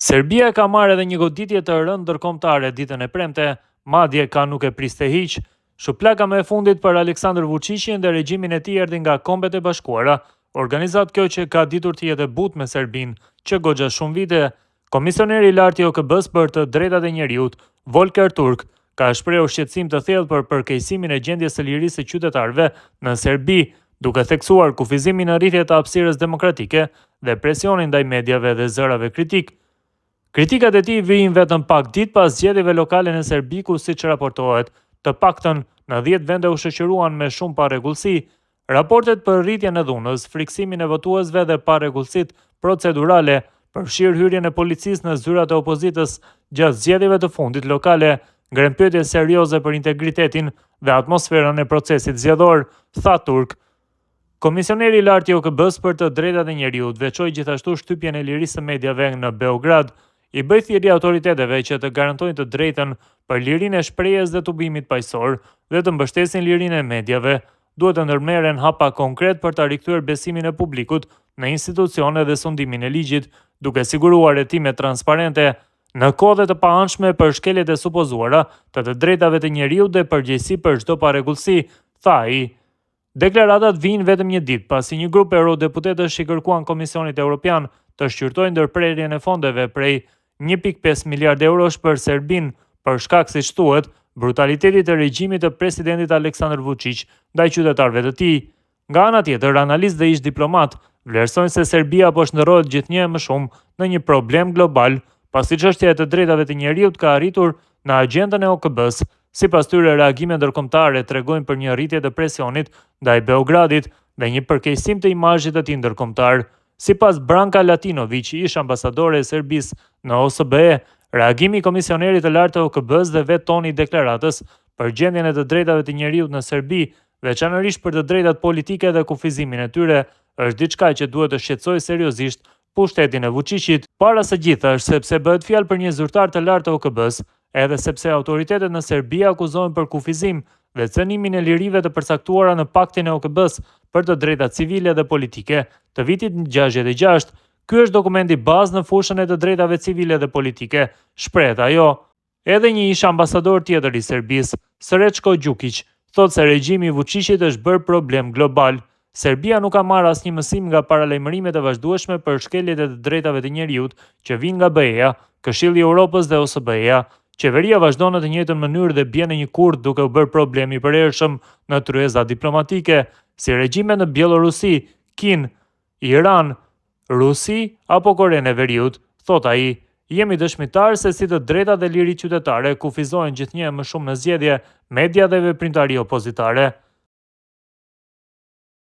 Serbia ka marrë edhe një goditje të rëndë ndërkombëtare ditën e premte, madje ka nuk e priste hiq. Shuplaka më e fundit për Aleksandar Vučićin dhe regjimin e tij erdhi nga Kombet e Bashkuara, organizatë kjo që ka ditur të jetë but me Serbinë, që goxha shumë vite. Komisioneri i lartë i OKB-s për të drejtat e njerëzit, Volker Turk, ka shprehur shqetësim të thellë për përkeqësimin e gjendjes së lirisë së qytetarëve në Serbi, duke theksuar kufizimin në rritje të hapësirës demokratike dhe presionin ndaj mediave dhe zërave kritik. Kritikat e tij vijnë vetëm pak ditë pas zgjedhjeve lokale në Serbi, ku siç raportohet, të paktën në 10 vende u shoqëruan me shumë parregullsi. Raportet për rritjen e dhunës, friksimin e votuesve dhe parregullsitë procedurale përfshirë hyrjen e policisë në zyrat e opozitës gjatë zgjedhjeve të fundit lokale, ngren pyetje serioze për integritetin dhe atmosferën e procesit zgjedhor, tha Turk. Komisioneri i lartë i OKB-s për të drejtat e njerëzit veçoi gjithashtu shtypjen e lirisë së mediave në Beograd, i bëj thirrje autoriteteve që të garantojnë të drejtën për lirinë e shprehjes dhe tubimit paqësor dhe të mbështesin lirinë e mediave. Duhet të ndërmerren hapa konkret për ta rikthyer besimin e publikut në institucione dhe sundimin e ligjit, duke siguruar hetime transparente në kode të paanshme për shkeljet e supozuara të drejtave të njerëzit dhe përgjegjësi për çdo parregullsi, tha ai. Deklaratat vijnë vetëm një ditë pasi një grup eurodeputetash i kërkuan Komisionit Evropian të shqyrtojë ndërprerjen e fondeve prej 1.5 miliard eurosh për Serbinë për shkak, siç thuhet, brutalitetit të regjimit të presidentit Aleksandar Vučić ndaj qytetarëve të tij. Nga ana tjetër, analistë dhe ish diplomat vlerësojnë se Serbia po shndërrohet gjithnjë më shumë në një problem global, pasi çështja e të drejtave të njerëzit ka arritur në agjendën e OKB-s. Sipas tyre, reagime ndërkombëtare tregojnë për një rritje të presionit ndaj Beogradit dhe një përkeqësim të imazhit të tij ndërkombëtar. Sipas Branka Latinović, ish ambasadore e Serbisë në OSBE, reagimi i komisionerit të lartë të OKB-s dhe vetë toni i deklaratës për gjendjen e të drejtave të njerëzit në Serbi, veçanërisht për të drejtat politike dhe kufizimin e tyre, është diçka që duhet të shqetësojë seriozisht pushtetin e Vučićit. Para së gjithash, sepse bëhet fjalë për një zyrtar të lartë të OKB-s, edhe sepse autoritetet në Serbi akuzohen për kufizim dhe cënimin e lirive të përcaktuara në Paktin e OKB-s për të drejtat civile dhe politike të vitit 66. Ky është dokumenti bazë në fushën e të drejtave civile dhe politike, shpreh ajo. Edhe një ish ambasador tjetër i Serbisë, Srećko Đukić, thotë se regjimi i Vučićit është bërë problem global. Serbia nuk ka marrë asnjë mësim nga paralajmërimet e vazhdueshme për shkeljet e të drejtave të njerëzit që vijnë nga BE-ja, Këshilli i Evropës dhe OSBE-ja. Qeveria vazhdon në të njëjtën mënyrë dhe bie në një kurth duke u bërë problem i përhershëm në tryeza diplomatike, si regjimet në Bielorusi, Kinë, Iran, Rusi apo Korenë e Veriut, thot ai. Jemi dëshmitar se si të drejtat dhe liritë qytetare kufizohen gjithnjë më shumë në zgjedhje, media dhe veprimtari opozitare.